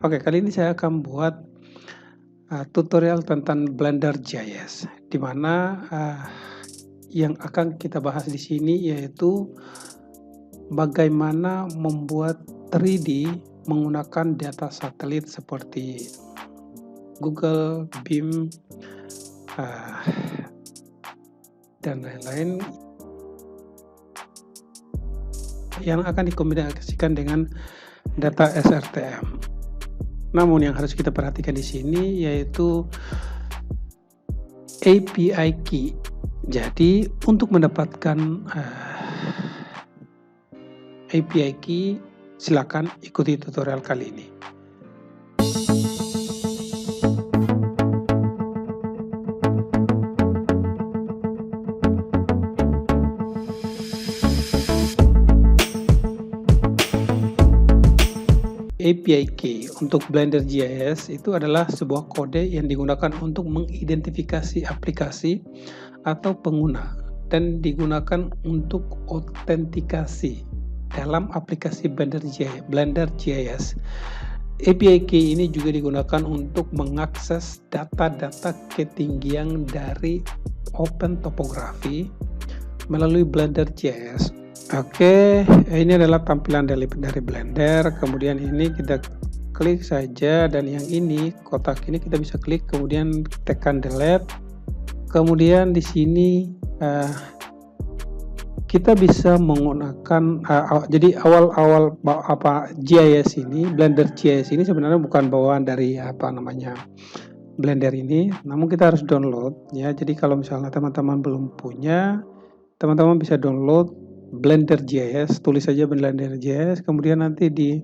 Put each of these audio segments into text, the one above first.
Oke, kali ini saya akan buat tutorial tentang Blender JS, di mana yang akan kita bahas di sini yaitu bagaimana membuat 3D menggunakan data satelit seperti Google, BIM, dan lain-lain yang akan dikombinasikan dengan data SRTM. Namun yang harus kita perhatikan di sini yaitu API key. Jadi untuk mendapatkan API key, silakan ikuti tutorial kali ini. API key untuk Blender JS itu adalah sebuah kode yang digunakan untuk mengidentifikasi aplikasi atau pengguna dan digunakan untuk autentikasi dalam aplikasi Blender JS. API key ini juga digunakan untuk mengakses data-data ketinggian dari Open Topography melalui Blender JS. Oke, ini adalah tampilan dari Blender. Kemudian ini kita klik saja, dan yang ini kotak ini kita bisa klik, kemudian tekan delete. Kemudian di sini kita bisa menggunakan jadi awal-awal GIS ini, Blender GIS ini sebenarnya bukan bawaan dari Blender ini, namun kita harus download ya. Jadi kalau misalnya teman-teman belum punya, teman-teman bisa download Blender JS, tulis saja Blender JS, kemudian nanti di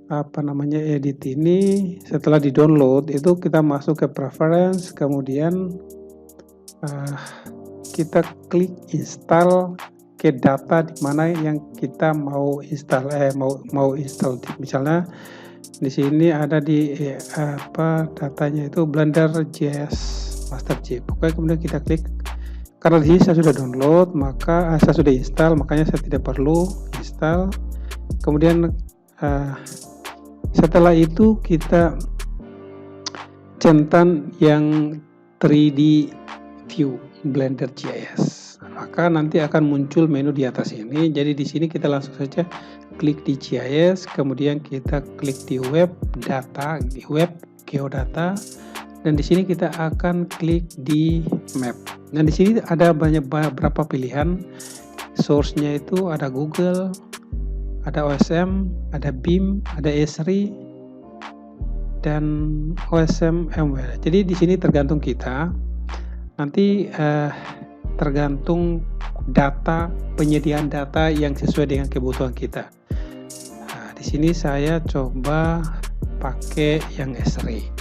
edit ini. Setelah di download itu kita masuk ke preference, kemudian kita klik install ke data di mana yang kita mau install install. Misalnya di sini ada di datanya itu Blender JS Master J. Pokoknya kemudian kita klik. Karena di sini saya sudah download, maka saya sudah install, makanya saya tidak perlu install. Kemudian setelah itu kita centang yang 3D view Blender JS, maka nanti akan muncul menu di atas ini. Jadi di sini kita langsung saja klik di JS, kemudian kita klik di web data, di web geodata, dan di sini kita akan klik di map. Dan di sini ada beberapa pilihan. Source-nya itu ada Google, ada OSM, ada BIM, ada Esri, dan OSM MWare. Jadi di sini tergantung kita. Nanti tergantung data, penyediaan data yang sesuai dengan kebutuhan kita. Nah, di sini saya coba pakai yang Esri.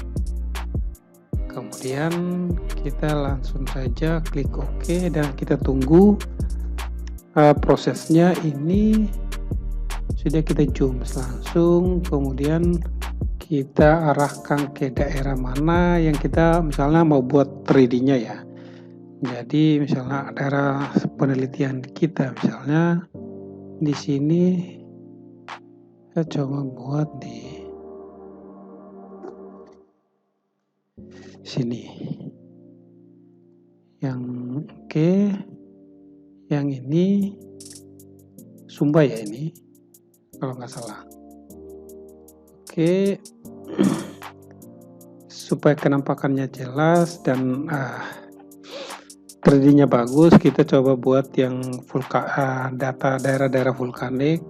Kemudian kita langsung saja klik OK, dan kita tunggu prosesnya. Ini sudah kita zoom langsung, kemudian kita arahkan ke daerah mana yang kita misalnya mau buat 3D-nya ya. Jadi misalnya daerah penelitian kita, misalnya di sini saya coba buat di sini yang yang ini Sumba ya, ini kalau nggak salah. Supaya kenampakannya jelas dan 3D-nya bagus, kita coba buat yang data daerah-daerah vulkanik.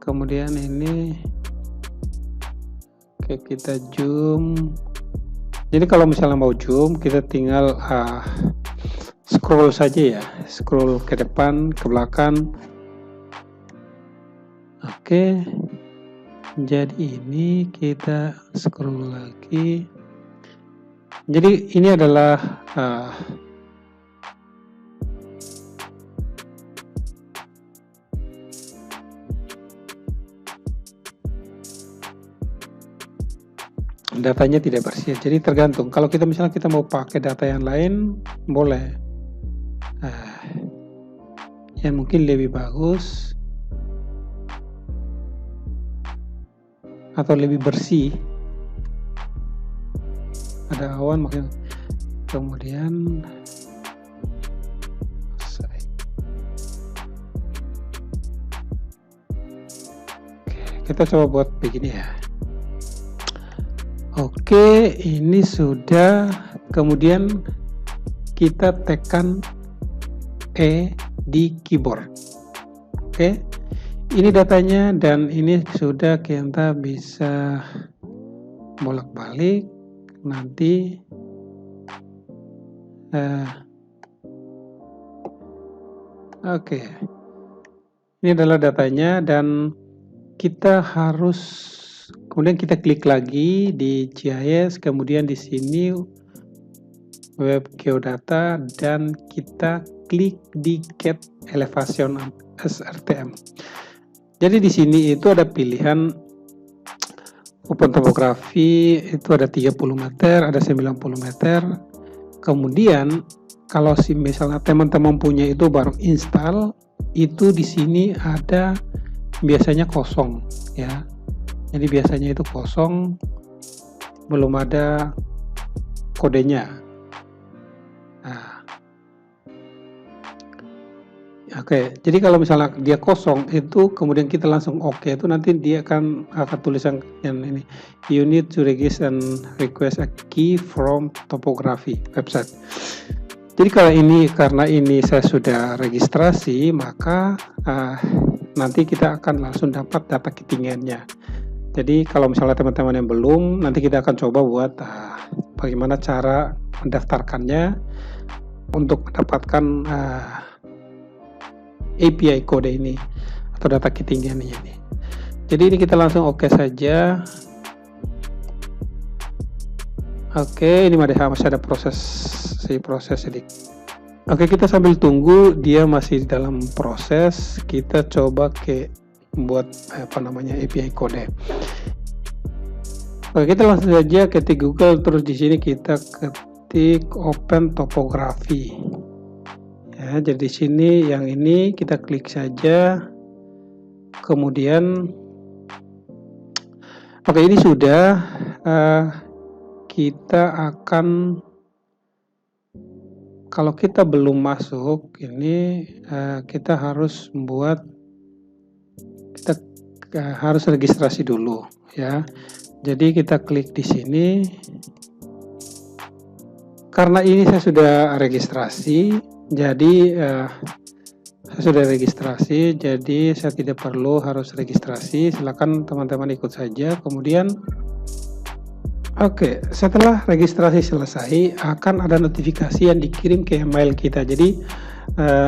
Kemudian ini kita zoom. Jadi kalau misalnya mau zoom, kita tinggal scroll saja ya, scroll ke depan, ke belakang. Oke, jadi ini kita scroll lagi. Jadi ini adalah datanya tidak bersih. Jadi tergantung. Kalau kita misalnya kita mau pakai data yang lain, boleh. Yang mungkin lebih bagus atau lebih bersih. Ada awan makanya. Kemudian kita coba buat begini ya. Oke, ini sudah. Kemudian kita tekan E di keyboard. Oke, ini datanya dan ini sudah kita bisa bolak-balik nanti. Oke, ini adalah datanya dan kita harus kemudian kita klik lagi di GIS, kemudian di sini web geodata dan kita klik di get elevation SRTM. Jadi di sini itu ada pilihan open topografi, itu ada 30 meter, ada 90 meter. Kemudian kalau misalnya teman-teman punya itu baru install, itu di sini ada biasanya kosong ya. Jadi biasanya itu kosong, belum ada kodenya. Nah, oke, jadi kalau misalnya dia kosong itu kemudian kita langsung oke, itu nanti dia akan tulisan yang ini, you need to register and request a key from topography website. Jadi kalau ini karena ini saya sudah registrasi, maka nanti kita akan langsung dapat data ketinggiannya. Jadi kalau misalnya teman-teman yang belum, nanti kita akan coba buat bagaimana cara mendaftarkannya untuk mendapatkan API kode ini atau data ketinggiannya ini. Jadi ini kita langsung oke saja. Oke, ini masih ada proses ini. Oke, kita sambil tunggu dia masih dalam proses, kita coba buat API kode. Oke, kita langsung saja ketik Google, terus di sini kita ketik open topography. Ya, jadi di sini yang ini kita klik saja. Kemudian oke, ini sudah kita akan, kalau kita belum masuk ini kita harus harus registrasi dulu ya. Jadi kita klik di sini. Karena ini saya sudah registrasi, jadi saya tidak perlu harus registrasi. Silakan teman-teman ikut saja. Kemudian oke, setelah registrasi selesai akan ada notifikasi yang dikirim ke email kita. Jadi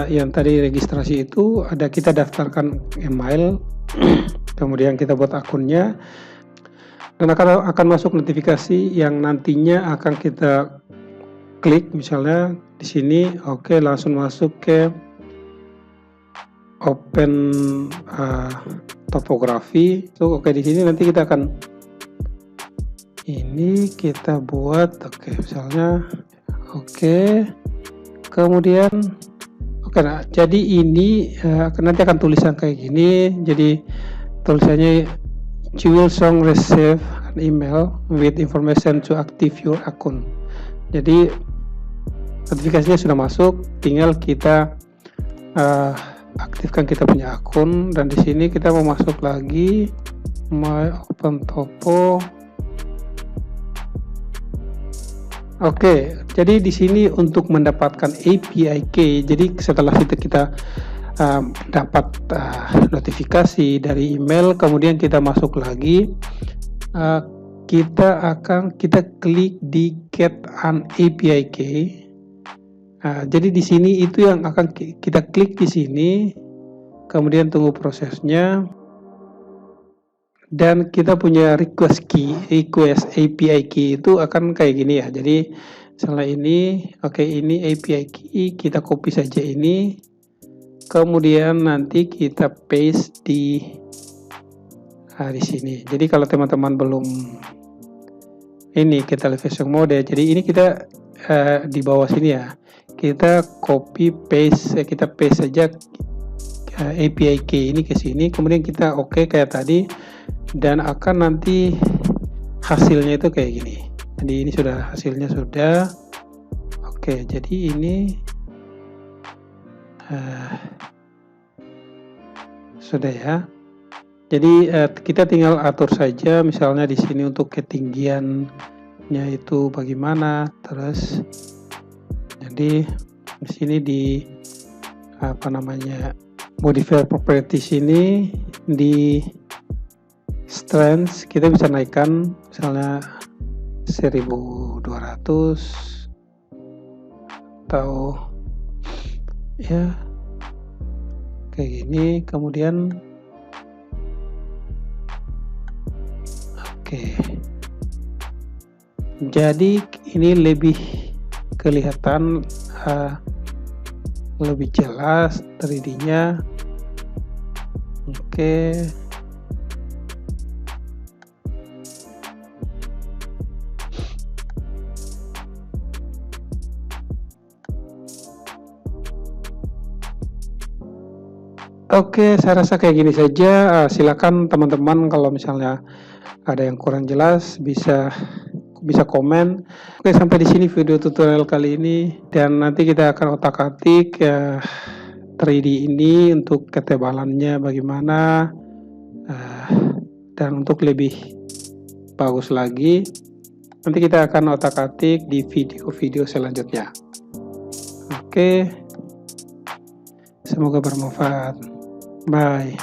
yang tadi registrasi itu ada, kita daftarkan email, kemudian kita buat akunnya, dan akan masuk notifikasi yang nantinya akan kita klik. Misalnya di sini oke, langsung masuk ke open topografi. So oke, di sini nanti kita akan ini kita buat misalnya kemudian nah jadi ini nanti akan tulisan kayak gini. Jadi tulisannya, you will soon receive an email with information to active your account. Jadi notifikasinya sudah masuk, tinggal kita aktifkan kita punya akun. Dan di sini kita mau masuk lagi my open topo. Oke, jadi di sini untuk mendapatkan API key, jadi setelah kita dapat notifikasi dari email, kemudian kita masuk lagi, kita klik di get an API key. Jadi di sini itu yang akan kita klik di sini, kemudian tunggu prosesnya. Dan kita punya request API key itu akan kayak gini ya. Jadi misalnya ini, ini API key, kita copy saja ini, kemudian nanti kita paste di sini. Jadi kalau teman-teman belum ini kita elevation mode, jadi ini kita di bawah sini ya, kita copy paste, kita paste saja API key ini ke sini, kemudian kita oke kayak tadi, dan akan nanti hasilnya itu kayak gini. Jadi ini sudah hasilnya sudah. Oke, jadi ini sudah ya. Jadi kita tinggal atur saja, misalnya di sini untuk ketinggiannya itu bagaimana, terus jadi di sini di modifier properties ini di strength kita bisa naikkan misalnya 1200 atau ya kayak gini, kemudian oke. Jadi ini lebih kelihatan lebih jelas 3D-nya. Oke. Oke, saya rasa kayak gini saja. Silakan teman-teman kalau misalnya ada yang kurang jelas bisa komen. Oke, sampai di sini video tutorial kali ini, dan nanti kita akan otak-atik 3D ini untuk ketebalannya bagaimana, dan untuk lebih bagus lagi nanti kita akan otak-atik di video-video selanjutnya. Oke, semoga bermanfaat. Bye.